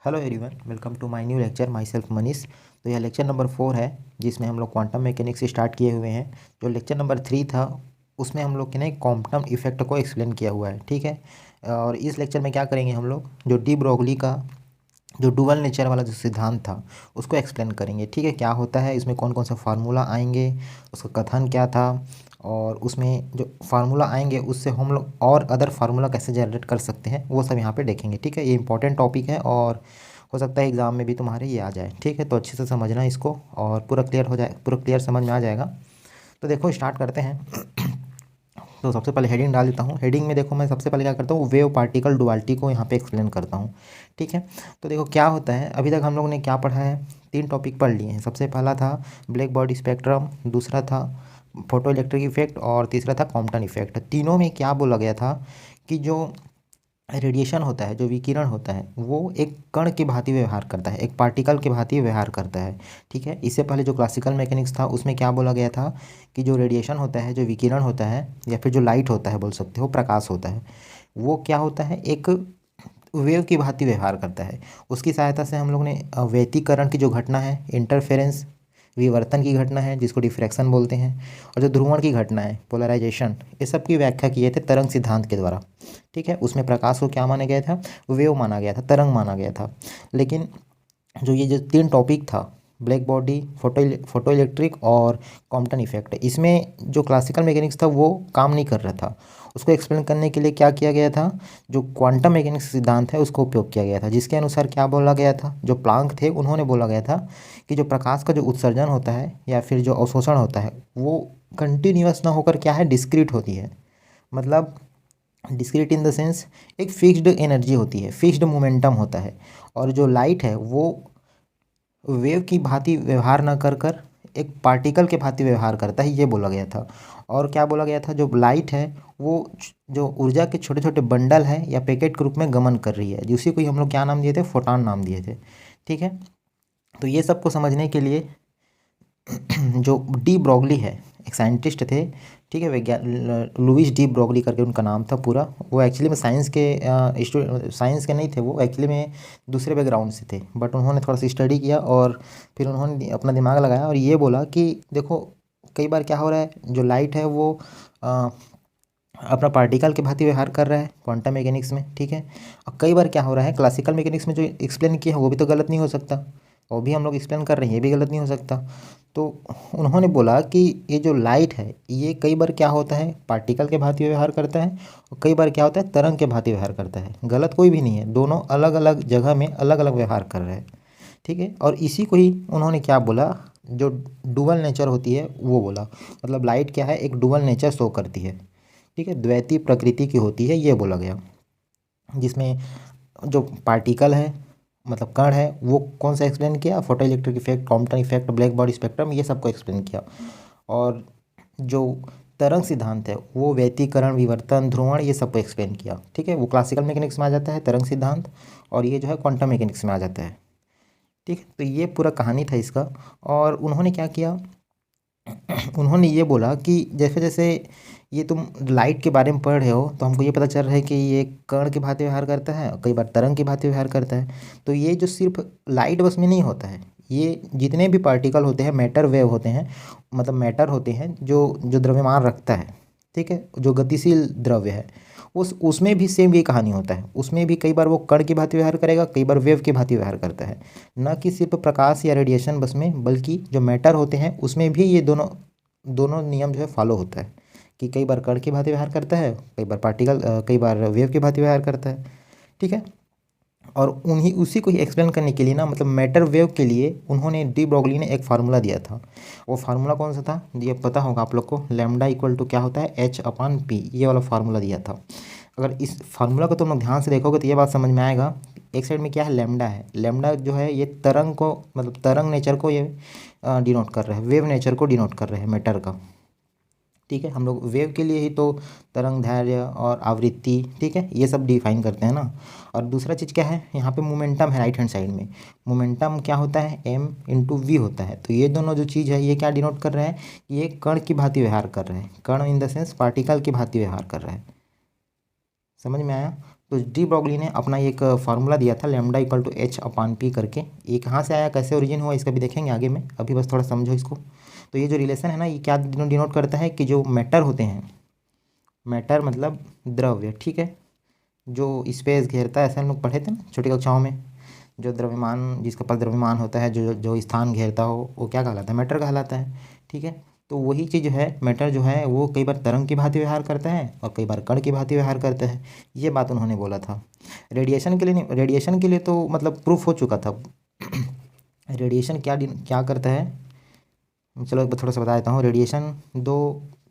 Hello everyone, welcome to my new lecture. Myself Manish. तो यह lecture number 4 है जिसमें हम लोग क्वांटम मैकेनिक्स से स्टार्ट किए हुए हैं। जो लेक्चर नंबर 3 था उसमें हम लोग ने क्वांटम इफेक्ट को एक्सप्लेन किया हुआ है, ठीक है। और इस लेक्चर में क्या करेंगे, हम लोग जो डी ब्रोगली का जो डुअल नेचर वाला जो सिद्धांत था उसको एक्सप्लेन करेंगे, ठीक है। क्या होता है इसमें, कौन कौन सा फार्मूला आएंगे, उसका कथन क्या था, और उसमें जो फार्मूला आएंगे उससे हम लोग और अदर फार्मूला कैसे जनरेट कर सकते हैं वो सब यहाँ पे देखेंगे, ठीक है। ये इंपॉर्टेंट टॉपिक है और हो सकता है एग्ज़ाम में भी तुम्हारे ये आ जाए, ठीक है। तो अच्छे से समझना इसको और पूरा क्लियर हो जाए, पूरा क्लियर समझ में आ जाएगा। तो देखो स्टार्ट करते हैं। तो सबसे पहले हेडिंग डाल देता हूँ। हेडिंग में देखो मैं सबसे पहले क्या करता हूँ, वेव पार्टिकल डुअलिटी को यहाँ पे एक्सप्लेन करता हूँ, ठीक है। तो देखो क्या होता है, अभी तक हम लोग ने क्या पढ़ा है, 3 टॉपिक पढ़ लिए हैं। सबसे पहला था ब्लैक बॉडी स्पेक्ट्रम, दूसरा था फोटो इलेक्ट्रिक इफेक्ट और तीसरा था कॉम्पटन इफेक्ट। तीनों में क्या बोला गया था कि जो रेडिएशन होता है, जो विकिरण होता है, वो एक कण की भांति व्यवहार करता है, एक पार्टिकल की भांति व्यवहार करता है, ठीक है। इससे पहले जो क्लासिकल मैकेनिक्स था उसमें क्या बोला गया था कि जो रेडिएशन होता है, जो विकिरण होता है या फिर जो लाइट होता है, बोल सकते हो प्रकाश होता है, वो क्या होता है, एक वेव की भांति व्यवहार करता है। उसकी सहायता से हम लोग ने व्यतिकरण की जो घटना है, इंटरफेरेंस विवर्तन की घटना है जिसको डिफ्रैक्शन बोलते हैं, और जो ध्रुवण की घटना है पोलराइजेशन, ये सब की व्याख्या किए थे तरंग सिद्धांत के द्वारा, ठीक है। उसमें प्रकाश को क्या माना गया था, वेव माना गया था, तरंग माना गया था। लेकिन जो ये जो 3 टॉपिक था, ब्लैक बॉडी, फोटो इलेक्ट्रिक और कॉम्पटन इफेक्ट, इसमें जो क्लासिकल मैकेनिक्स था वो काम नहीं कर रहा था। उसको एक्सप्लेन करने के लिए क्या किया गया था, जो क्वांटम मैकेनिक्स सिद्धांत है उसको उपयोग किया गया था, जिसके अनुसार क्या बोला गया था, जो प्लांक थे उन्होंने बोला गया था कि जो प्रकाश का जो उत्सर्जन होता है या फिर जो अवशोषण होता है वो कंटिन्यूअस ना होकर क्या है, डिस्क्रीट होती है। मतलब डिस्क्रीट इन द सेंस एक फिक्स्ड एनर्जी होती है, फिक्स्ड मोमेंटम होता है। और जो लाइट है वो वेव की भांति व्यवहार न कर कर एक पार्टिकल के भांति व्यवहार करता है, ये बोला गया था। और क्या बोला गया था, जो लाइट है वो जो ऊर्जा के छोटे छोटे बंडल है या पैकेट के रूप में गमन कर रही है, जिसी को ही हम लोग क्या नाम दिए थे, फोटॉन नाम दिए थे, ठीक है। तो ये सबको समझने के लिए जो डी ब्रोगली है, एक साइंटिस्ट थे, ठीक है, विज्ञान लुइस डी ब्रोगली करके उनका नाम था पूरा। वो एक्चुअली में साइंस के नहीं थे, वो एक्चुअली में दूसरे बैकग्राउंड से थे, बट उन्होंने थोड़ा सा स्टडी किया और फिर उन्होंने अपना दिमाग लगाया और ये बोला कि देखो कई बार क्या हो रहा है, जो लाइट है वो अ, अपना पार्टिकल के भांति व्यवहार कर रहा है क्वांटम मैकेनिक्स में, ठीक है। और कई बार क्या हो रहा है, क्लासिकल मैकेनिक्स में जो एक्सप्लेन किया है वो भी तो गलत नहीं हो सकता, वो भी हम लोग एक्सप्लेन कर रहे हैं, ये भी गलत नहीं हो सकता। तो उन्होंने बोला कि ये जो लाइट है ये कई बार क्या होता है, पार्टिकल के भांति व्यवहार करता है, और कई बार क्या होता है, तरंग के भांति व्यवहार करता है। गलत कोई भी नहीं है, दोनों अलग अलग जगह में अलग अलग व्यवहार कर रहे हैं, ठीक है। और इसी को ही उन्होंने क्या बोला, जो डुअल नेचर होती है वो बोला। मतलब लाइट क्या है, एक डुअल नेचर शो करती है, ठीक है, द्वैती प्रकृति की होती है, ये बोला गया। जिसमें जो पार्टिकल है, मतलब कण है, वो कौन सा एक्सप्लेन किया, photo electric effect, Compton effect, black body spectrum, ये सबको एक्सप्लेन किया। और जो तरंग सिद्धांत है वो व्यतिकरण, विवर्तन, ध्रुवण, ये सबको एक्सप्लेन किया, ठीक है। वो क्लासिकल मैकेनिक्स में आ जाता है तरंग सिद्धांत, और ये जो है क्वांटम मैकेनिक्स में आ जाता है, ठीक है। तो ये पूरा कहानी था इसका। और उन्होंने क्या किया, उन्होंने ये बोला कि जैसे जैसे ये तुम लाइट के बारे में पढ़ रहे हो तो हमको ये पता चल रहा है कि ये कण की भांति व्यवहार करता है, कई बार तरंग की भांति व्यवहार करता है। तो ये जो सिर्फ लाइट बस में नहीं होता है, ये जितने भी पार्टिकल होते हैं, मैटर वेव होते हैं, मतलब मैटर होते हैं जो जो द्रव्यमान रखता है, ठीक है, जो गतिशील द्रव्य है, उस उसमें भी सेम ये कहानी होता है। उसमें भी कई बार वो कण की भांति व्यवहार करेगा, कई बार वेव की भांति व्यवहार करता है। न कि सिर्फ प्रकाश या रेडिएशन बस में, बल्कि जो मैटर होते हैं उसमें भी ये दोनों दोनों नियम जो है फॉलो होता है, कि कई बार कण की भांति व्यवहार करता है, कई बार कई बार वेव की भांति व्यवहार करता है, ठीक है। और उन्हीं उसी को ही एक्सप्लेन करने के लिए ना, मतलब मैटर वेव के लिए उन्होंने डी ब्रोगली ने एक फार्मूला दिया था। वो फार्मूला कौन सा था, ये पता होगा आप लोग को, लैम्डा इक्वल टू क्या होता है, H/P, ये वाला फार्मूला दिया था। अगर इस फार्मूला को तुम लोग ध्यान से देखोगे तो ये बात समझ में आएगा। एक साइड में क्या है, लैम्डा है, लैम्डा जो है ये तरंग को, मतलब तरंग नेचर को ये डिनोट कर रहा है, वेव नेचर को डिनोट कर रहे हैं मैटर का, ठीक है। हम लोग वेव के लिए ही तो तरंग दैर्ध्य और आवृत्ति, ठीक है, ये सब डिफाइन करते हैं ना। और दूसरा चीज़ क्या है, यहाँ पे मोमेंटम है राइट हैंड साइड में। मोमेंटम क्या होता है, m/v होता है। तो ये दोनों जो चीज़ है ये क्या डिनोट कर रहा है, ये कण की भांति व्यवहार कर रहे हैं, कण इन द सेंस पार्टिकल की भांति व्यवहार कर रहा है। समझ में आया। तो डी ब्रॉगली ने अपना एक फार्मूला दिया था lambda equal to H upon P करके। ये कहाँ से आया, कैसे ओरिजिन हुआ, इसका भी देखेंगे आगे में, अभी बस थोड़ा समझो इसको। तो ये जो रिलेशन है ना, ये क्या डिनोट करता है कि जो मैटर होते हैं, मैटर मतलब द्रव्य, ठीक है, जो स्पेस घेरता है, ऐसे हम लोग पढ़े थे ना छोटी कक्षाओं में, जो द्रव्यमान, जिसका पास द्रव्यमान होता है, जो स्थान घेरता हो, वो क्या कहलाता है, मैटर कहलाता है, ठीक है। तो वही चीज़ जो है, मैटर जो है वो कई बार तरंग की भांति व्यवहार करता है और कई बार कण की भांति व्यवहार करता है। ये बात उन्होंने बोला था। रेडिएशन के लिए नहीं, रेडिएशन के लिए तो मतलब प्रूफ हो चुका था। रेडिएशन क्या करता है, चलो एक बार थोड़ा सा बता देता हूँ। रेडिएशन दो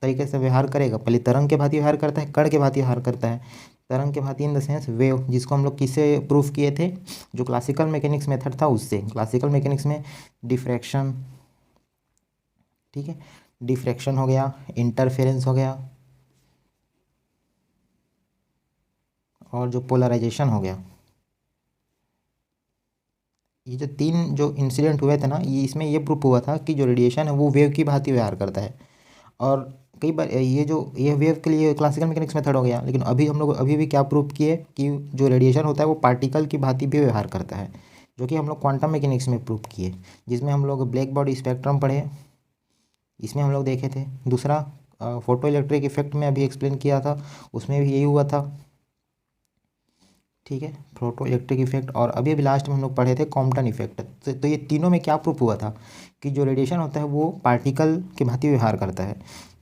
तरीके से व्यवहार करेगा, पहले तरंग के भांति व्यवहार करता है, कण के भांति व्यवहार करता है। तरंग के भांति इन द सेंस वेव, जिसको हम लोग किससे प्रूफ किए थे, जो क्लासिकल मैकेनिक्स मेथड था उससे। क्लासिकल मैकेनिक्स में डिफ्रैक्शन, ठीक है, डिफ्रैक्शन हो गया, इंटरफेरेंस हो गया, और जो पोलराइजेशन हो गया। ये जो तीन जो इंसिडेंट हुए थे ना, ये इसमें ये प्रूफ हुआ था कि जो रेडिएशन है वो वेव की भांति व्यवहार करता है। और कई बार ये वेव के लिए क्लासिकल मैकेनिक्स मेथड हो गया, लेकिन अभी हम लोग अभी भी क्या प्रूफ किए कि जो रेडिएशन होता है वो पार्टिकल की भांति भी व्यवहार करता है, जो कि हम लोग क्वांटम मैकेनिक्स में प्रूफ किए, जिसमें हम लोग ब्लैक बॉडी स्पेक्ट्रम पढ़े, इसमें हम लोग देखे थे। दूसरा फोटो इलेक्ट्रिक इफेक्ट में अभी एक्सप्लेन किया था, उसमें भी यही हुआ था, ठीक है, फोटो इलेक्ट्रिक इफेक्ट। और अभी अभी लास्ट में हम लोग पढ़े थे कॉम्पटन इफेक्ट। तो ये तीनों में क्या प्रूफ हुआ था कि जो रेडिएशन होता है वो पार्टिकल की भांति व्यवहार करता है।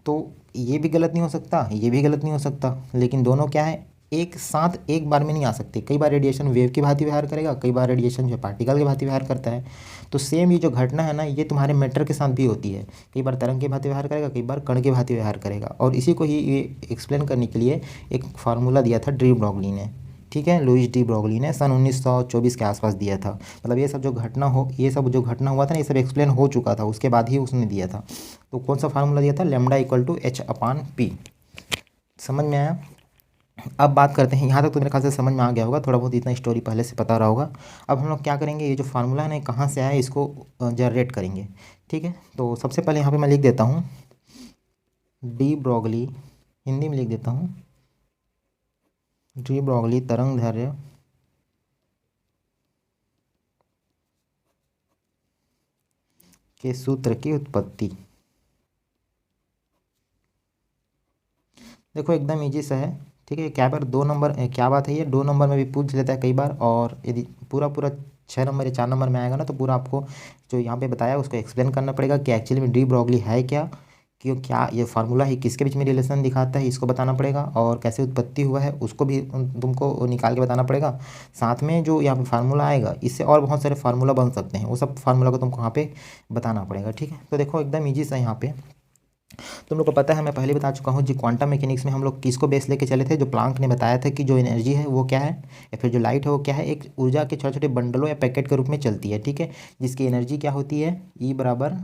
तो ये भी गलत नहीं हो सकता, ये भी गलत नहीं हो सकता, लेकिन दोनों क्या है, एक साथ एक बार में नहीं आ सकते। कई बार रेडिएशन वेव की भांति व्यवहार करेगा, कई बार रेडिएशन जो पार्टिकल की भांति व्यवहार करता है। तो सेम ये जो घटना है ना, ये तुम्हारे मैटर के साथ भी होती है। कई बार तरंग की भांति व्यवहार करेगा, कई बार कण की भांति व्यवहार करेगा। और इसी को ही ये एक्सप्लेन करने के लिए एक फार्मूला दिया था डी ब्रॉगली ने, ठीक है, लुइस डी ब्रॉगली ने सन 1924 के आसपास दिया था। मतलब ये सब जो घटना हुआ था ना, ये सब एक्सप्लेन हो चुका था, उसके बाद ही उसने दिया था। तो कौन सा फार्मूला दिया था, lambda equal to H upon P. समझ में आया। अब बात करते हैं, यहाँ तक तो मेरे ख्याल से समझ में आ गया होगा, थोड़ा बहुत इतना स्टोरी पहले से पता रहा होगा। अब हम लोग क्या करेंगे, ये जो फार्मूला है ना, कहाँ से आया, इसको जनरेट करेंगे, ठीक है। तो सबसे पहले यहाँ पे मैं लिख देता हूँ डी ब्रॉगली, हिंदी में लिख देता हूँ, डी ब्रॉगली तरंग दैर्ध्य के सूत्र की उत्पत्ति। देखो एकदम इजी सा है, ठीक है। क्या बार 2 नंबर, क्या बात है, ये 2 नंबर में भी पूछ लेता है कई बार, और यदि पूरा पूरा 6 नंबर या 4 नंबर में आएगा ना, तो पूरा आपको जो यहाँ पे बताया उसको एक्सप्लेन करना पड़ेगा कि एक्चुअली में डी ब्रॉगली है क्या, क्यों, क्या ये फार्मूला है, किसके बीच में रिलेशन दिखाता है, इसको बताना पड़ेगा, और कैसे उत्पत्ति हुआ है उसको भी तुमको निकाल के बताना पड़ेगा। साथ में जो यहाँ पे फार्मूला आएगा, इससे और बहुत सारे फार्मूला बन सकते हैं, वो सब फार्मूला को तुमको यहाँ पे बताना पड़ेगा, ठीक है। तो देखो एकदम ईजी सा यहाँ पे तुम लोग को पता है, मैं पहले बता चुका हूँ जी, क्वांटम मैकेनिक्स में हम लोग किसको बेस लेके चले थे, जो प्लांक ने बताया था कि जो एनर्जी है वो क्या है, या फिर जो लाइट है वो क्या है, एक ऊर्जा के छोटे छोटे बंडलों या पैकेट के रूप में चलती है, ठीक है, जिसकी एनर्जी क्या होती है, ई बराबर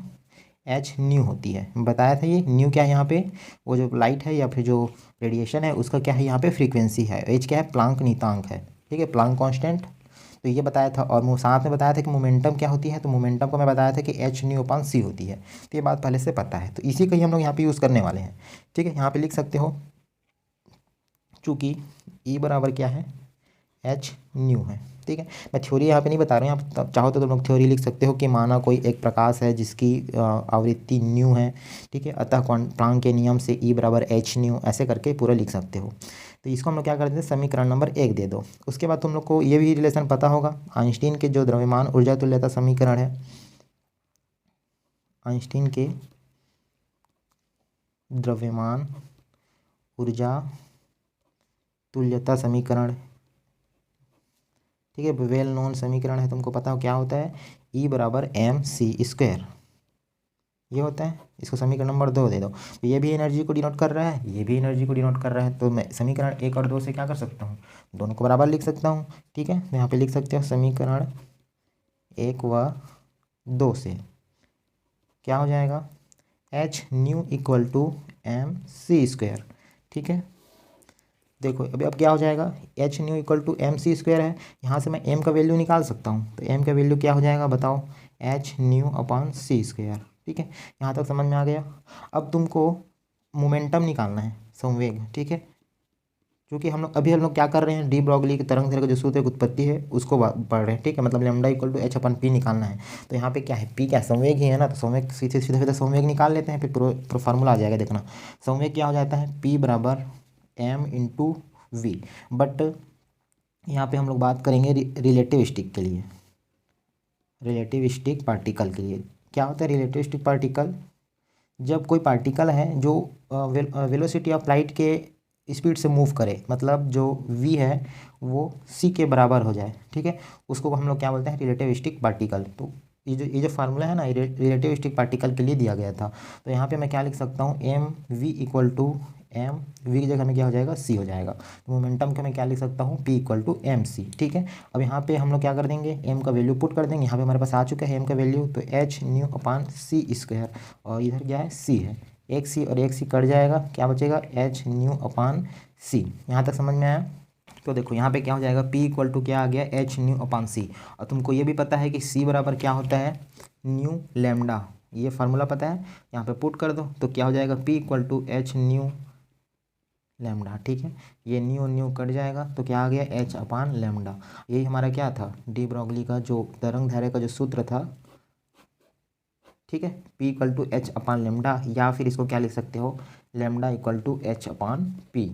एच न्यू होती है। बताया था ये न्यू क्या है यहाँ पे, वो जो लाइट है या फिर जो रेडिएशन है उसका क्या है यहाँ पे, फ्रीक्वेंसी है। एच क्या है, प्लांक नीतांक है, ठीक है, प्लांक कांस्टेंट। तो ये बताया था, और वो साथ में बताया था कि मोमेंटम क्या होती है, तो मोमेंटम को मैं बताया था कि एच न्यू अपान सी होती है। तो ये बात पहले से पता है, तो इसी का ही हम लोग यहाँ पे यूज़ करने वाले हैं, ठीक है। यहाँ पे लिख सकते हो, चूँकि ई बराबर क्या है, एच न्यू है, ठीक है। मैं थ्योरी यहाँ पे नहीं बता रहा हूँ, यहाँ पे चाहो तो तुम लोग थ्योरी लिख सकते हो कि माना कोई एक प्रकाश है जिसकी आवृत्ति न्यू है, ठीक है, अतः प्लांक के नियम से ई बराबर एच न्यू, ऐसे करके पूरा लिख सकते हो। तो इसको हम लोग क्या करते हैं, समीकरण नंबर 1 दे दो। उसके बाद तुम लोग को ये भी रिलेशन पता होगा, आइंस्टीन के जो द्रव्यमान ऊर्जा तुल्यता समीकरण है, आइंस्टीन के द्रव्यमान ऊर्जा तुल्यता समीकरण, ठीक है, वेल नोन समीकरण है, तुमको पता हो क्या होता है, ई बराबर एम सी स्क्वायर, ये होता है। इसको समीकरण नंबर 2 दे दो। तो ये भी एनर्जी को डिनोट कर रहा है, ये भी एनर्जी को डिनोट कर रहा है, तो मैं समीकरण 1 और 2 से क्या कर सकता हूँ, दोनों को बराबर लिख सकता हूँ, ठीक है। तो यहाँ पे लिख सकते हो समीकरण 1 व 2 से क्या हो जाएगा, H nu equal to M C square, ठीक है। देखो अभी अब क्या हो जाएगा, H nu equal to M C square है, यहाँ से मैं एम का वैल्यू निकाल सकता हूँ, तो एम का वैल्यू क्या हो जाएगा बताओ, एच न्यू अपान सी स्क्वायर, ठीक है। यहाँ तक समझ में आ गया। अब तुमको मोमेंटम निकालना है, संवेग, ठीक है। क्योंकि हम लोग क्या कर रहे हैं, डी ब्रॉगली की तरंग दैर्घ्य का जो सूत्र की उत्पत्ति है उसको पढ़ रहे हैं, ठीक है। मतलब lambda equal to H upon P निकालना है। तो यहाँ पे क्या है, पी क्या संवेग ही है ना, तो संवेग सीधे सीधे सीधे संवेग निकाल लेते हैं, फिर पूरा फार्मूला आ जाएगा। देखना संवेग क्या हो जाता है, पी बराबर एम इंटू वी। बट यहाँ पे हम लोग बात करेंगे रिलेटिविस्टिक के लिए, रिलेटिविस्टिक पार्टिकल के लिए। क्या होता है रिलेटिविस्टिक पार्टिकल, जब कोई पार्टिकल है जो वेलोसिटी ऑफ लाइट के स्पीड से मूव करे, मतलब जो v है वो c के बराबर हो जाए, ठीक है, उसको हम लोग क्या बोलते हैं, रिलेटिविस्टिक पार्टिकल। तो ये जो फार्मूला है ना, रिलेटिविस्टिक पार्टिकल के लिए दिया गया था। तो यहाँ पे मैं क्या लिख सकता हूँ, M V equal to M V की जगह में क्या हो जाएगा, c हो जाएगा। तो मोमेंटम के मैं क्या लिख सकता हूँ, p equal to M C, ठीक है। अब यहाँ पे हम लोग क्या कर देंगे, m का वैल्यू पुट कर देंगे। यहाँ पे हमारे पास आ चुका है m का वैल्यू, तो h न्यू अपान सी स्क्वायर, और इधर क्या है c है, एक सी और एक सी कट जाएगा, क्या बचेगा, एच न्यू अपान सी। यहाँ तक समझ में आया। तो देखो यहाँ पे क्या हो जाएगा, P इक्वल टू क्या आ गया, एच न्यू अपान सी। और तुमको ये भी पता है कि C बराबर क्या होता है, न्यू लैम्डा, ये फार्मूला पता है। यहाँ पे पुट कर दो तो क्या हो जाएगा, P equal to H nu lambda, ठीक है। ये न्यू न्यू कट जाएगा तो क्या आ गया, एच अपान लैम्डा। यही हमारा क्या था, डी ब्रॉगली का जो तरंग दैर्घ्य का जो सूत्र था, ठीक है। P equal to H upon lambda, या फिर इसको क्या लिख सकते हो, lambda equal to H upon P.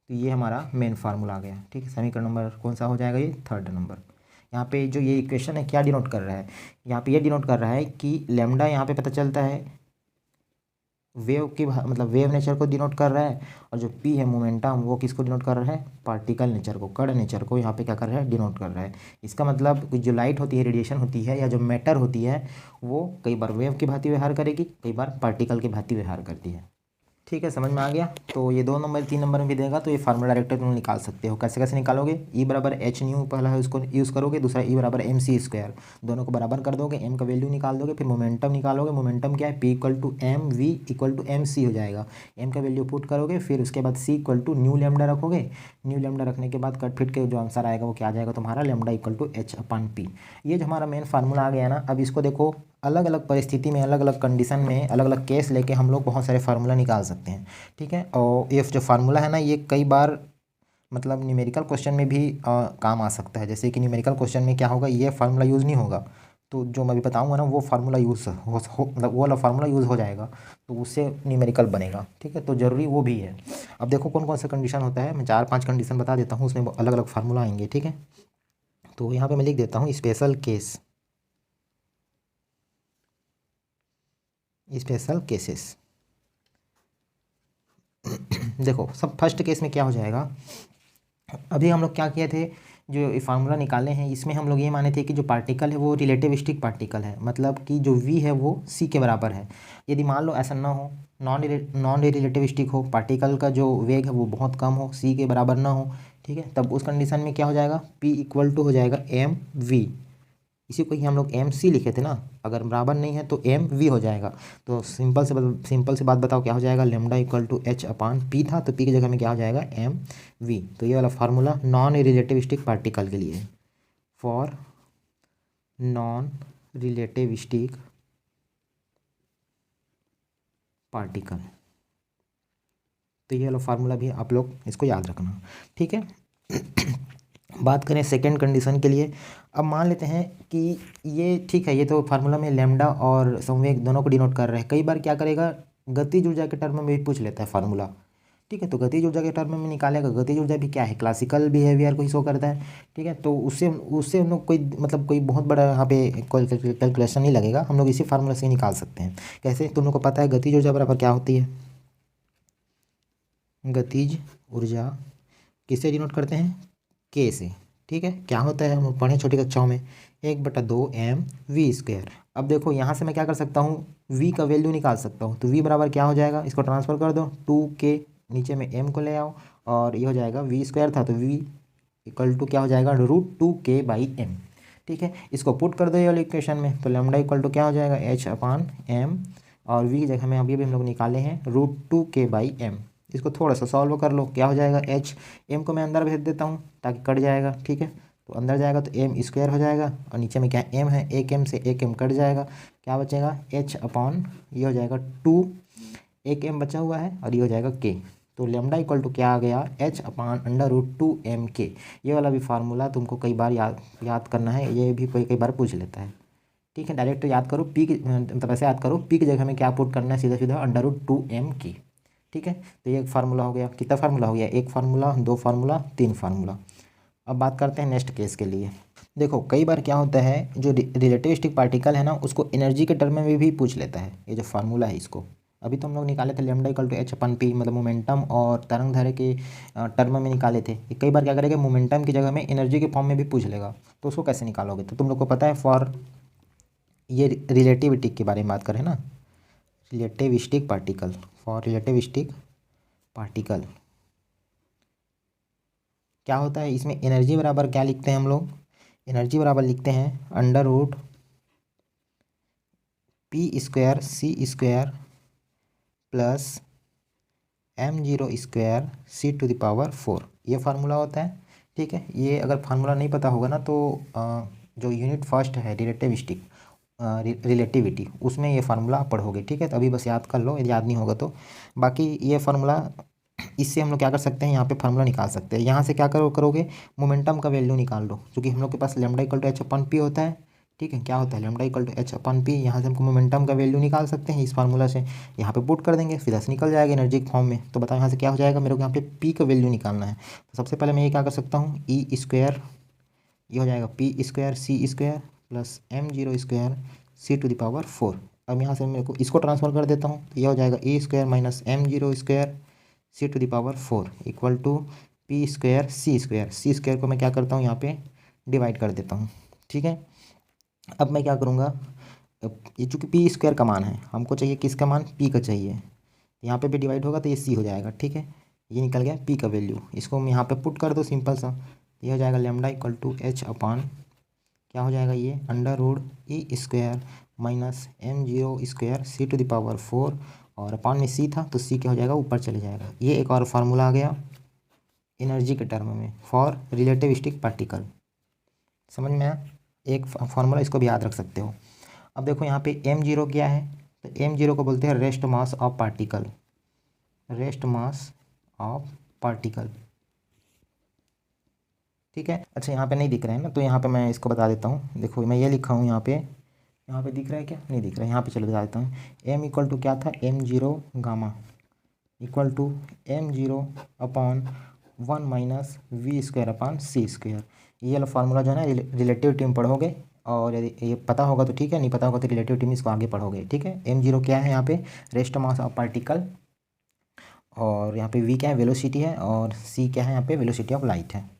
तो ये हमारा मेन फार्मूला आ गया, ठीक है। समीकरण नंबर कौन सा हो जाएगा, ये थर्ड नंबर। यहाँ पे जो ये इक्वेशन है क्या डिनोट कर रहा है, यहाँ पे ये डिनोट कर रहा है कि लेमडा यहाँ पे पता चलता है वेव की मतलब वेव नेचर को डिनोट कर रहा है, और जो पी है मोमेंटम वो किसको डिनोट कर रहा है, पार्टिकल नेचर को, कण नेचर को यहाँ पे क्या कर रहा है, डिनोट कर रहा है। इसका मतलब जो लाइट होती है, रेडिएशन होती है, या जो मैटर होती है, वो कई बार वेव की भांति व्यवहार करेगी, कई बार पार्टिकल की भांति व्यवहार करती है, ठीक है। समझ में आ गया। तो ये 2 नंबर 3 नंबर में भी देगा, तो ये फार्मूला डायरेक्ट तुम निकाल सकते हो। कैसे कैसे निकालोगे, ई बराबर एच न्यू पहला है उसको यूज़ करोगे, दूसरा ई बराबर एम सी स्क्वायर, दोनों को बराबर कर दोगे, एम का वैल्यू निकाल दोगे, फिर मोमेंटम निकालोगे। मोमेंटम क्या है, P equal to M V equal to M C हो जाएगा। एम का वैल्यू पुट करोगे, फिर उसके बाद सी इक्वल टू न्यू लेमडा रखोगे। न्यू लेमडा रखने के बाद कट फिट के जो आंसर आएगा वो क्या आ जाएगा तुम्हारा, lambda equal to H upon P. ये जो हमारा मेन फार्मूला आ गया ना। अब इसको देखो, अलग अलग परिस्थिति में, अलग अलग कंडीशन में, अलग अलग केस लेके हम लोग बहुत सारे फार्मूला निकाल सकते हैं, ठीक है। और ये जो फार्मूला है ना, ये कई बार मतलब न्यूमेरिकल क्वेश्चन में भी काम आ सकता है। जैसे कि न्यूमेरिकल क्वेश्चन में क्या होगा, ये फार्मूला यूज़ नहीं होगा, तो जो मैं अभी बताऊंगा ना वो फार्मूला यूज़ मतलब वो वाला फार्मूला यूज़ हो जाएगा, तो उससे न्यूमेरिकल बनेगा, ठीक है। तो ज़रूरी वो भी है। अब देखो कौन कौन सा कंडीशन होता है, मैं 4-5 कंडीशन बता देता हूँ, उसमें अलग अलग फार्मूला आएंगे, ठीक है। तो यहाँ पर मैं लिख देता हूँ स्पेशल केस, स्पेशल केसेस। देखो सब फर्स्ट केस में क्या हो जाएगा, अभी हम लोग क्या किए थे, जो फार्मूला निकाले हैं इसमें हम लोग ये माने थे कि जो पार्टिकल है वो रिलेटिविस्टिक पार्टिकल है, मतलब कि जो v है वो c के बराबर है। यदि मान लो ऐसा ना हो, नॉन रिलेटिविस्टिक हो, पार्टिकल का जो वेग है वो बहुत कम हो, c के बराबर ना हो, ठीक है, तब उस कंडीशन में क्या हो जाएगा, p इक्वल टू हो जाएगा एम वी। इसी को ही हम लोग एम सी लिखे थे ना, अगर बराबर नहीं है तो एम वी हो जाएगा। तो सिंपल से बात बताओ क्या हो जाएगा, lambda equal to H upon P था, तो पी की जगह में क्या हो जाएगा, एम वी। तो ये वाला फार्मूला नॉन रिलेटिविस्टिक पार्टिकल के लिए, फॉर नॉन रिलेटिविस्टिक पार्टिकल। तो ये वाला फार्मूला भी आप लोग इसको याद रखना, ठीक है। बात करें सेकेंड कंडीशन के लिए। अब मान लेते हैं कि ये ठीक है, ये तो फार्मूला में लेमडा और संवेग दोनों को डिनोट कर रहे हैं। कई बार क्या करेगा, गतिज ऊर्जा के टर्म में भी पूछ लेता है फार्मूला, ठीक है। तो गतिज ऊर्जा के टर्म में निकालेगा। गतिज ऊर्जा भी क्या है, क्लासिकल बिहेवियर को ही शो करता है, ठीक है। तो उससे उससे हम लोग कोई मतलब कोई बहुत बड़ा यहाँ पे कैलकुलेशन नहीं लगेगा, हम लोग इसी फार्मूला से ही निकाल सकते हैं। कैसे, तुम लोग को पता है गतिज ऊर्जा बराबर क्या होती है, गतिज ऊर्जा किससे डिनोट करते हैं, के से, ठीक है। क्या होता है, हम पढ़े छोटी कक्षाओं में, 1/2 एम वी स्क्वायर। अब देखो यहाँ से मैं क्या कर सकता हूँ, v का वैल्यू निकाल सकता हूँ। तो v बराबर क्या हो जाएगा, इसको ट्रांसफर कर दो, 2k नीचे में m को ले आओ, और ये हो जाएगा v स्क्वायर था, तो v इक्वल टू क्या हो जाएगा, √2k/m, ठीक है। इसको पुट कर दो ये वाली इक्वेशन में, तो लेमडा इक्वल टू क्या हो जाएगा, h अपान m, और v की जगह में अभी भी हम लोग निकाले हैं √2k/m। इसको थोड़ा सा सॉल्व कर लो, क्या हो जाएगा, h, m को मैं अंदर भेज देता हूँ ताकि कट जाएगा, ठीक है। तो अंदर जाएगा तो एम स्क्वायर हो जाएगा, और नीचे में क्या m है, एक m से एक m कट जाएगा, क्या बचेगा, h अपॉन ये हो जाएगा 2, एक m बचा हुआ है, और ये हो जाएगा k, तो लेमडा इक्वल टू क्या आ गया, h/√2m k। ये वाला भी फार्मूला तुमको कई बार याद करना है, ये भी कई बार पूछ लेता है। ठीक है, डायरेक्ट याद करो, पी मतलब ऐसे याद करो, पी की जगह में क्या पुट करना है, सीधा सीधा √2m k। ठीक है, तो ये एक फार्मूला हो गया। कितना फार्मूला हो गया, एक फार्मूला, दो फार्मूला, तीन फार्मूला। अब बात करते हैं नेक्स्ट केस के लिए। देखो कई बार क्या होता है, जो रिलेटिविस्टिक पार्टिकल है ना, उसको एनर्जी के टर्म में भी पूछ लेता है। ये जो फार्मूला है इसको अभी तो हम लोग निकाले थे, लेमडा इक्वल टू h/p, मतलब मोमेंटम और तरंग दैर्घ्य के टर्म में निकाले थे। ये कई बार क्या करेगा, मोमेंटम की जगह में एनर्जी के फॉर्म में भी पूछ लेगा। तो उसको कैसे निकालोगे, तो तुम लोग को पता है, फॉर ये रिलेटिविटी के बारे में बात करें ना, relativistic particle, for relativistic particle क्या होता है, इसमें एनर्जी बराबर क्या लिखते हैं हम लोग, एनर्जी बराबर लिखते हैं √p² प्लस m0² ये फार्मूला होता है। ठीक है, ये अगर फार्मूला नहीं पता होगा ना तो जो यूनिट फर्स्ट है रिलेटिविटी, उसमें ये फार्मूला आप पढ़ोगे। ठीक है, तो अभी बस याद कर लो, यदि याद नहीं होगा तो। बाकी ये फार्मूला, इससे हम लोग क्या कर सकते हैं, यहाँ पे फार्मूला निकाल सकते हैं। यहाँ से क्या करोगे, मोमेंटम का वैल्यू निकाल लो, क्योंकि हम लोग के पास लेमडा इक्वल टू h/p होता है। ठीक है, क्या होता है, लेमडा इक्वल टू h/p। यहाँ से हमको मोमेंटम का वैल्यू निकाल सकते हैं इस फार्मूला से। यहाँ पे पुट कर देंगे, सीधा से निकल जाएगा एनर्जी के फॉर्म में। तो बताओ यहाँ से क्या हो जाएगा, मेरे को यहाँ पे p का वैल्यू निकालना है। तो सबसे पहले मैं ये क्या कर सकता हूँ, e², ये हो जाएगा p² प्लस m0² अब यहाँ से मेरे को इसको ट्रांसफर कर देता हूँ, तो ये हो जाएगा e² minus m0² equal to p²c² को मैं क्या करता हूँ, यहाँ पे डिवाइड कर देता हूँ। ठीक है, अब मैं क्या करूँगा, ये चूँकि p² का मान है, हमको चाहिए किसका मान, p का चाहिए। यहाँ पे भी डिवाइड होगा तो ये c हो जाएगा। ठीक है, ये निकल गया p का वैल्यू, इसको हम यहाँ पे पुट कर दो सिंपल सा। ये हो जाएगा लेमडा इक्वल टू h/, क्या हो जाएगा ये, √e² माइनस m0²c⁴, और अपान में c था तो c क्या हो जाएगा, ऊपर चले जाएगा। ये एक और फार्मूला आ गया एनर्जी के टर्म में फॉर रिलेटिविस्टिक पार्टिकल। समझ में आया, एक फार्मूला, इसको भी याद रख सकते हो। अब देखो यहाँ पे m0 क्या है, तो m0 को बोलते हैं rest mass of particle, rest mass of particle. ठीक है, अच्छा यहाँ पे नहीं दिख रहा है ना, तो यहाँ पे मैं इसको बता देता हूँ। देखो मैं ये लिखा हूँ यहाँ पे दिख रहा है क्या, नहीं दिख रहा है। यहाँ पे चलो बता देता हूँ, m इक्वल टू क्या था, m0 gamma equal to m0/1 minus v²/c²। ये वाला फार्मूला जो है ना रिलेटिविटी में पढ़ोगे, और यदि ये पता होगा तो ठीक है, नहीं पता होगा तो रिलेटिविटी में इसको आगे पढ़ोगे। ठीक है, m0 क्या है यहाँ पे, रेस्ट मास ऑफ पार्टिकल, और यहाँ पे v क्या है, वेलोसिटी है, और c क्या है, यहाँ पे वेलोसिटी ऑफ लाइट है।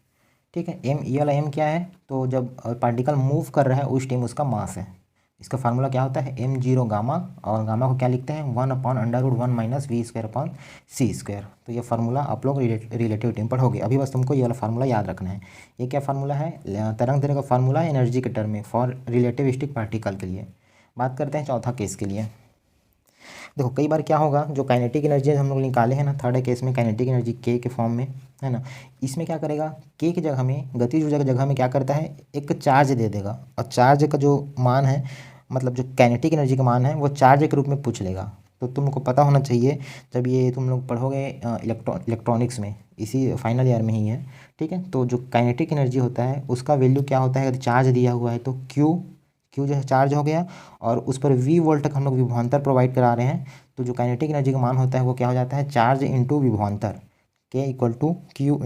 ठीक है, ये वाला m क्या है, तो जब पार्टिकल मूव कर रहा है उस टाइम उसका मास है। इसका फार्मूला क्या होता है, m0 गामा, और गामा को क्या लिखते हैं, 1/√1 माइनस v²/c²। तो ये फार्मूला आप लोग रिलेटिविटी में पढ़ोगे। अभी बस तुमको ये वाला फार्मूला याद रखना है। ये क्या फार्मूला है, तरंग दैर्घ्य का फार्मूला है एनर्जी के टर्म में फॉर रिलेटिविस्टिक पार्टिकल के लिए। बात करते हैं चौथा केस के लिए। देखो कई बार क्या होगा, जो काइनेटिक एनर्जी हम लोग निकाले हैं ना, थर्ड केस में काइनेटिक एनर्जी के फॉर्म में है ना, इसमें क्या करेगा, के की जगह में, गतिज ऊर्जा की जगह में क्या करता है, एक चार्ज दे देगा, और चार्ज का जो मान है, मतलब जो काइनेटिक एनर्जी का मान है, वो चार्ज के रूप में पूछ लेगा। तो तुमको पता होना चाहिए, जब ये तुम लोग पढ़ोगे इलेक्ट्रॉनिक्स में, इसी फाइनल ईयर में ही है। ठीक है, तो जो काइनेटिक एनर्जी होता है उसका वैल्यू क्या होता है, अगर चार्ज दिया हुआ है तो क्यू जो है चार्ज हो गया, और उस पर v वोल्ट तक हम लोग विभवांतर प्रोवाइड करा रहे हैं। तो जो काइनेटिक एनर्जी का मान होता है वो क्या हो जाता है, चार्ज इंटू विभवांतर, k equal to Q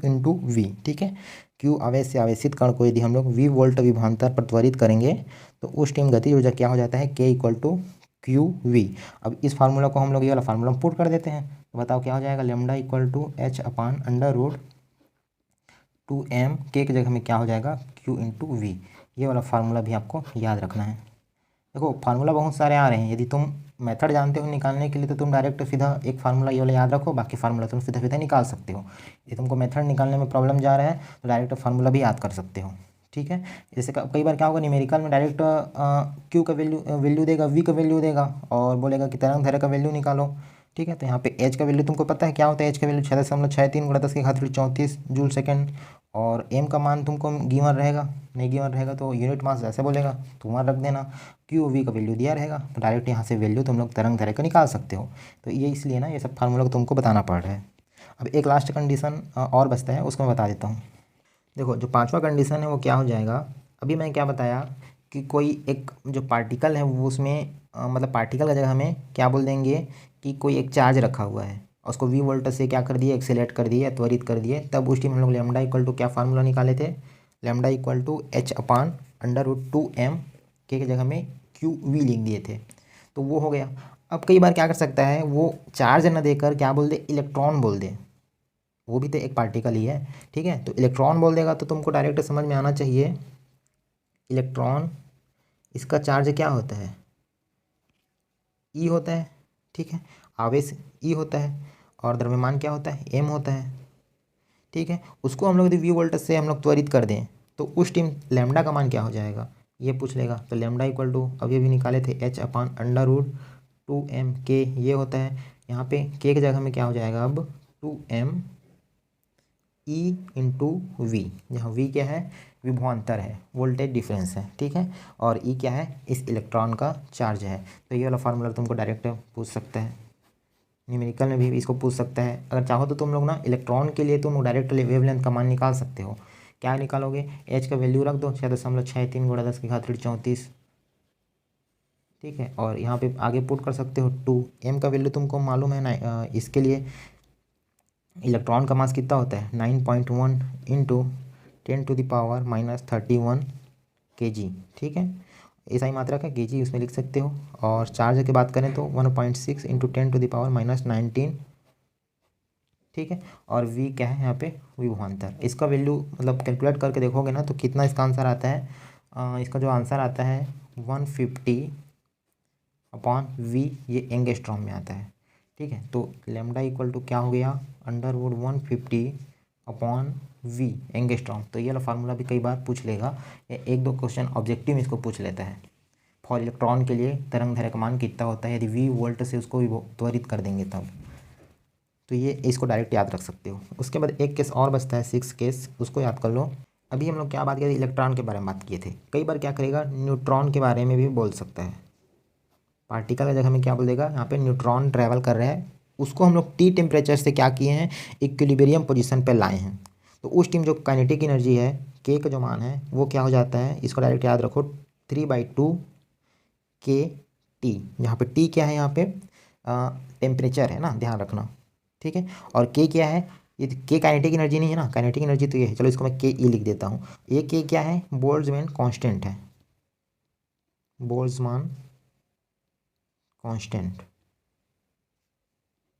into V. ठीक है, क्यू आवेश से आवेशित कण को यदि हम लोग v वोल्ट विभवांतर पर त्वरित करेंगे तो उस टाइम गतिज ऊर्जा क्या हो जाता है, k इक्वल टू QV। अब इस फार्मूला को हम लोग ये वाला फार्मूला पुट कर देते हैं, तो बताओ क्या हो जाएगा, लेमडा इक्वल टू h/√2m, के की जगह में क्या हो जाएगा, q इंटू वी। ये वाला फार्मूला भी आपको याद रखना है। देखो फार्मूला बहुत सारे आ रहे हैं, यदि तुम मेथड जानते हो निकालने के लिए तो तुम डायरेक्ट सीधा एक फार्मूला ये वाला याद रखो, बाकी फार्मूला तुम सीधा सीधा निकाल सकते हो। यदि तुमको मेथड निकालने में प्रॉब्लम जा रहा है तो डायरेक्ट फार्मूला भी याद कर सकते हो। ठीक है, जैसे कई बार क्या होगा, न्यूमेरिकल में डायरेक्ट क्यू का वैल्यू देगा, वी का वैल्यू देगा, और बोलेगा कि तरंग दैर्घ्य का वैल्यू निकालो। ठीक है। तो यहाँ पे एच का वैल्यू तुमको पता है क्या होता है, एच का वैल्यू 6.63 गुणा 10⁻34 जूल सेकंड। और एम का मान तुमको गिवन रहेगा, नहीं गिवन रहेगा तो यूनिट मास जैसे बोलेगा तो वहाँ रख देना। क्यू वी का वैल्यू दिया रहेगा तो डायरेक्ट यहाँ से वैल्यू तुम लोग तरंग दैर्घ्य का निकाल सकते हो। तो ये इसलिए ना ये सब फार्मूला को तुमको बताना पड़ रहा है। अब एक लास्ट कंडीशन और बचता है, उसको मैं बता देता हूँ। देखो जो पांचवा कंडीशन है वो क्या हो जाएगा, अभी मैं क्या बताया कि कोई एक जो पार्टिकल है वो उसमें मतलब पार्टिकल का जगह हमें क्या बोल देंगे कि कोई एक चार्ज रखा हुआ है, उसको वी वोल्ट से क्या कर दिए, एक्सेलेरेट कर दिए, त्वरित कर दिए। तब उस टाइम हम लोग लैम्डा इक्वल टू क्या फार्मूला निकाले थे, लैम्डा इक्वल टू h/√2m के जगह में क्यू वी लिख दिए थे, तो वो हो गया। अब कई बार क्या कर सकता है वो चार्ज न देकर क्या बोल दे, इलेक्ट्रॉन बोल दे, वो भी तो एक पार्टिकल ही है। ठीक है, तो इलेक्ट्रॉन बोल देगा तो तुमको डायरेक्ट समझ में आना चाहिए इलेक्ट्रॉन इसका चार्ज क्या होता है, ई होता है। ठीक है, आवेश ई होता है और द्रव्यमान क्या होता है, एम होता है। ठीक है, उसको हम लोग यदि वी वोल्ट से हम लोग त्वरित कर दें तो उस टाइम लैम्डा का मान क्या हो जाएगा ये पूछ लेगा। तो लैम्डा इक्वल टू अभी भी निकाले थे h/√2m के, ये होता है। यहाँ पे के की जगह में क्या हो जाएगा अब 2m ई इंटू वी, जहाँ वी क्या है, विभवांतर है, वोल्टेज डिफरेंस है। ठीक है, और ई क्या है, इस इलेक्ट्रॉन का चार्ज है। तो ये वाला फार्मूला तुमको डायरेक्ट पूछ सकता है, न्यूमेरिकल में भी इसको पूछ सकता है। अगर चाहो तो तुम लोग ना इलेक्ट्रॉन के लिए तुम डायरेक्ट वेवलेंथ का मान निकाल सकते हो। क्या निकालोगे, एच का वैल्यू रख दो 6.63 गुणा 10⁻34। ठीक है, और यहाँ पे आगे पुट कर सकते हो 2, एम का वैल्यू तुमको मालूम है ना, इसके लिए इलेक्ट्रॉन का मास कितना होता है 9.1 इंटू 10⁻−31 kg। ठीक है, ऐसा ही मात्रा का kg उसमें लिख सकते हो। और चार्ज की बात करें तो 1.6 इंटू 10⁻−19। ठीक है, और v क्या है यहाँ पे, विभवांतर। इसका वैल्यू मतलब कैलकुलेट करके देखोगे ना तो कितना इसका आंसर आता है, इसका जो आंसर आता है 150/v, ये एंगस्ट्रॉम में आता है। ठीक है, तो लैम्डा इक्वल टू क्या हो गया, √150/v एंगस्ट्रॉम। तो ये वाला फार्मूला भी कई बार पूछ लेगा, एक दो क्वेश्चन ऑब्जेक्टिव में इसको पूछ लेता है। फॉर इलेक्ट्रॉन के लिए तरंग दैर्घ्य का मान कितना होता है, यदि v वोल्ट से उसको भी त्वरित कर देंगे तब। तो ये इसको डायरेक्ट याद रख सकते हो। उसके बाद एक केस और बचता है 6 केस, उसको याद कर लो। अभी हम लोग क्या बात किए थे, इलेक्ट्रॉन के बारे में बात किए थे। कई बार क्या करेगा, न्यूट्रॉन के बारे में भी बोल सकता है। पार्टिकल का जगह में क्या बोल देगा, यहाँ पे न्यूट्रॉन ट्रैवल कर रहा है, उसको हम लोग टी टेम्परेचर से क्या किए हैं, इक्विलिब्रियम पोजीशन पे लाए हैं। तो उस टाइम जो काइनेटिक एनर्जी है, के का जो मान है वो क्या हो जाता है, इसको डायरेक्ट याद रखो 3/2 के टी, जहाँ पे टी क्या है, यहाँ पे टेम्परेचर है ना, ध्यान रखना। ठीक है, और के क्या है, ये के काइनेटिक एनर्जी नहीं है ना, काइनेटिक एनर्जी तो ये है। चलो इसको मैं के ई लिख देता हूँ। ये के क्या है, बोल्ट्जमैन कांस्टेंट है, बोल्ट्जमान कांस्टेंट।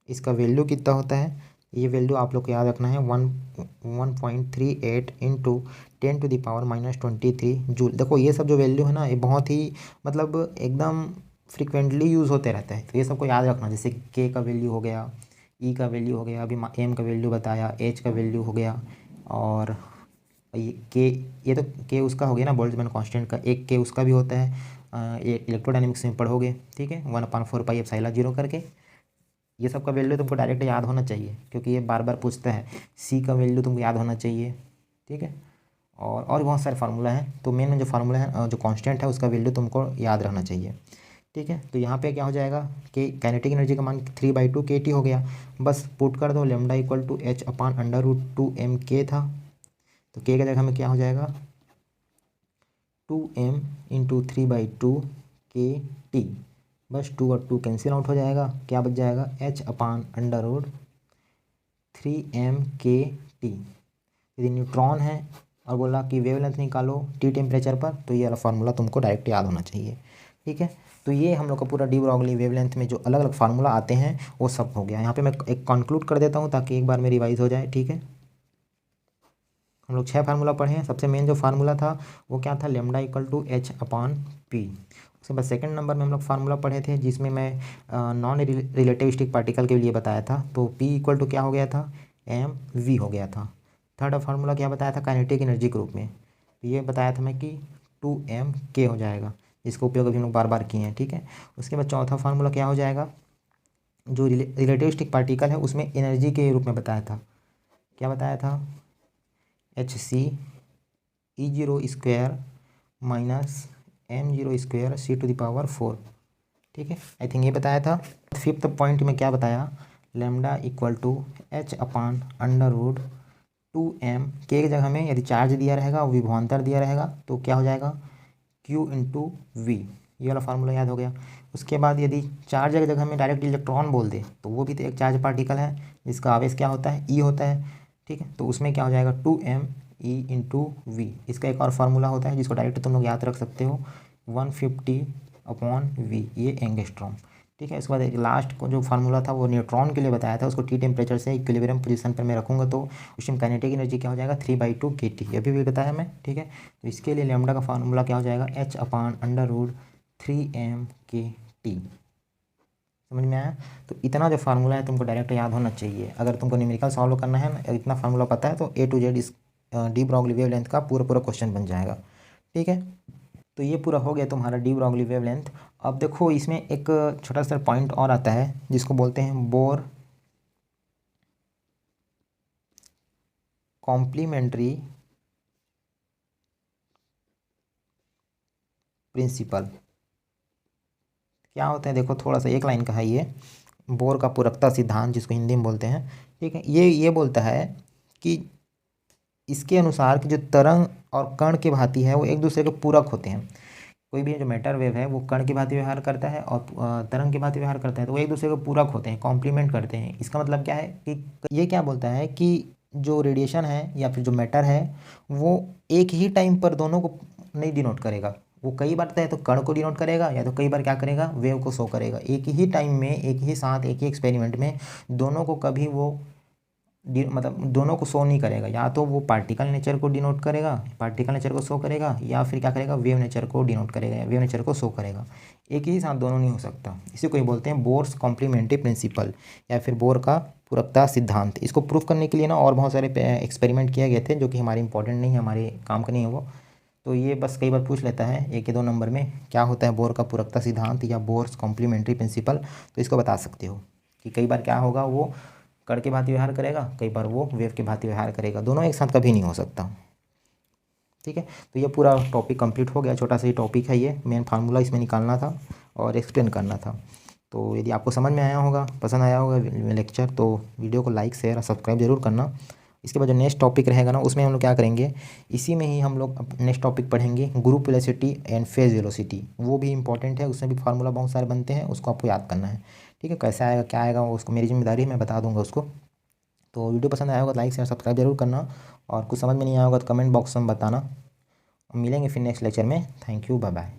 इसका वैल्यू कितना होता है, ये वैल्यू आप लोग को याद रखना है 1.38 इंटू 10⁻−23 जूल। देखो ये सब जो वैल्यू है ना, ये बहुत ही मतलब एकदम फ्रिक्वेंटली यूज़ होते रहता है, तो ये सबको याद रखना। जैसे के का वैल्यू हो गया, ई का वैल्यू हो गया, अभी एम का वैल्यू बताया, एच का वैल्यू हो गया, और ये के, ये तो के उसका हो गया ना बोल्ट्जमैन कांस्टेंट का, एक के उसका भी होता है, ये इलेक्ट्रोडायनेमिक्स में पढ़ोगे। ठीक है, 1/4πε0 करके। ये सब का वैल्यू तुमको डायरेक्ट याद होना चाहिए, क्योंकि ये बार बार पूछता है। सी का वैल्यू तुमको याद होना चाहिए। ठीक है, और बहुत सारे फार्मूला हैं, तो मेन जो फार्मूला है, जो कांस्टेंट है, उसका वैल्यू तुमको याद रहना चाहिए। ठीक है, तो यहाँ पे क्या हो जाएगा कि काइनेटिक एनर्जी का मान 3/2 kT हो गया। बस पुट कर दो, लैम्डा इक्वल टू h/√2m के था, तो के का जगह में क्या हो जाएगा 2m इंटू 3/2 kT। बस 2 और 2 कैंसिल आउट हो जाएगा, क्या बच जाएगा h/√3m/kT। यदि न्यूट्रॉन है और बोला कि वेवलेंथ निकालो टी टेम्परेचर पर, तो ये वाला फार्मूला तुमको डायरेक्ट याद होना चाहिए। ठीक है, तो ये हम लोग का पूरा डी ब्रॉगली वेवलेंथ में जो अलग अलग फार्मूला आते हैं वो सब हो गया। यहाँ पे मैं एक कंक्लूड कर देता हूँ ताकि एक बार में रिवाइज हो जाए। ठीक है, हम लोग 6 फार्मूला पढ़े हैं। सबसे मेन जो फार्मूला था वो क्या था, लैम्डा इक्वल टू h/p। उसके बाद सेकंड नंबर में हम लोग फार्मूला पढ़े थे जिसमें मैं नॉन रिलेटिविस्टिक पार्टिकल के लिए बताया था, तो p इक्वल टू क्या हो गया था, mv हो गया था। थर्ड फार्मूला क्या बताया था, काइनेटिक एनर्जी के रूप में, तो ये बताया था मैं कि 2m k हो जाएगा, जिसका उपयोग अभी हम लोग बार बार किए हैं। ठीक है, उसके बाद चौथा फार्मूला क्या हो जाएगा, जो रिलेटिविस्टिक पार्टिकल है उसमें एनर्जी के रूप में बताया था। क्या बताया था? hc(E0)² minus m0² c⁴। ठीक है, आई थिंक ये बताया था। फिफ्थ पॉइंट में क्या बताया? लैम्डा इक्वल टू h/√2m के जगह में यदि चार्ज दिया रहेगा और विभवांतर दिया रहेगा तो क्या हो जाएगा? q/v। ये वाला फार्मूला याद हो गया। उसके बाद यदि चार्ज की जगह में डायरेक्ट इलेक्ट्रॉन बोल दे तो वो भी तो एक चार्ज पार्टिकल है जिसका आवेश क्या होता है? E होता है। ठीक है, तो उसमें क्या हो जाएगा? 2m E/v। इसका एक और फार्मूला होता है जिसको डायरेक्ट तुम लोग याद रख सकते हो, 150/v, ये एंगस्ट्रॉम। ठीक है, उसके बाद एक लास्ट को जो फार्मूला था वो न्यूट्रॉन के लिए बताया था, उसको टी टेम्परेचर से इक्विलिब्रियम पोजीशन पर मैं रखूँगा तो उसमें काइनेटिक एनर्जी क्या हो जाएगा? 3/2 kT। अभी भी बताया मैं। ठीक है, तो इसके लिए लैम्डा का फार्मूला क्या हो जाएगा? h/√3m kT। समझ में आया? तो इतना जो फार्मूला है तुमको डायरेक्ट याद होना चाहिए। अगर तुमको न्यूमेरिकल सॉल्व करना है ना, इतना फार्मूला पता है तो A to Z इस डी ब्रॉगली वेवलेंथ का पूरा क्वेश्चन बन जाएगा। ठीक है, तो ये पूरा हो गया तुम्हारा डी ब्रॉगली वेवलेंथ। अब देखो इसमें एक छोटा सा पॉइंट और आता है जिसको बोलते हैं बोर कॉम्प्लीमेंट्री प्रिंसिपल। क्या होता है? देखो थोड़ा सा एक लाइन का है ये, बोर का पूरकता सिद्धांत जिसको हिंदी में बोलते हैं। ठीक है, ये बोलता है कि इसके अनुसार कि जो तरंग और कण की भांति है वो एक दूसरे के पूरक होते हैं। कोई भी जो मैटर वेव है वो कण की भांति व्यवहार करता है और तरंग की भांति व्यवहार करता है, तो वो एक दूसरे को पूरक होते हैं, कॉम्प्लीमेंट करते हैं। इसका मतलब क्या है कि ये क्या बोलता है कि जो रेडिएशन है या फिर जो मैटर है वो एक ही टाइम पर दोनों को नहीं डिनोट करेगा। वो कई बार तो कण को डिनोट करेगा या तो कई बार क्या करेगा? वेव को शो करेगा। एक ही टाइम में, एक ही साथ, एक ही एक्सपेरिमेंट में दोनों को कभी वो मतलब दोनों को शो नहीं करेगा। या तो वो पार्टिकल नेचर को डिनोट करेगा, पार्टिकल नेचर को शो करेगा, या फिर क्या करेगा? वेव नेचर को डिनोट करेगा या वेव नेचर को शो करेगा। एक ही साथ दोनों नहीं हो सकता। इसी को ही बोलते हैं बोर्स कॉम्प्लीमेंट्री प्रिंसिपल या फिर बोर का पूरकता सिद्धांत। इसको प्रूफ करने के लिए ना और बहुत सारे एक्सपेरिमेंट किए गए थे जो कि हमारे इंपॉर्टेंट नहीं है, हमारे काम का नहीं है वो। तो ये बस कई बार पूछ लेता है 1 या 2 नंबर में, क्या होता है बोर का पूरकता सिद्धांत या बोर्स कॉम्प्लीमेंट्री प्रिंसिपल। तो इसको बता सकते हो कि कई बार क्या होगा, वो कण की भांति व्यवहार करेगा, कई बार वो वेव की भांति व्यवहार करेगा। दोनों एक साथ कभी नहीं हो सकता। ठीक है, तो ये पूरा टॉपिक कंप्लीट हो गया। छोटा सा ही टॉपिक है ये, मेन फार्मूला इसमें निकालना था और एक्सप्लेन करना था। तो यदि आपको समझ में आया होगा, पसंद आया होगा लेक्चर, तो वीडियो को लाइक शेयर और सब्सक्राइब जरूर करना। इसके बाद जो नेक्स्ट टॉपिक रहेगा ना उसमें हम लोग क्या करेंगे, इसी में ही हम लोग नेक्स्ट टॉपिक पढ़ेंगे group velocity and phase velocity. वो भी इंपॉर्टेंट है, उसमें भी फार्मूला बहुत सारे बनते हैं, उसको आपको याद करना है। ठीक है, कैसे आएगा क्या आएगा वो उसको मेरी जिम्मेदारी है, मैं बता दूंगा उसको। तो वीडियो पसंद आया होगा तो लाइक शेयर सब्सक्राइब जरूर करना, और कुछ समझ में नहीं आया होगा तो कमेंट बॉक्स में बताना। मिलेंगे फिर नेक्स्ट लेक्चर में। Thank you, bye bye.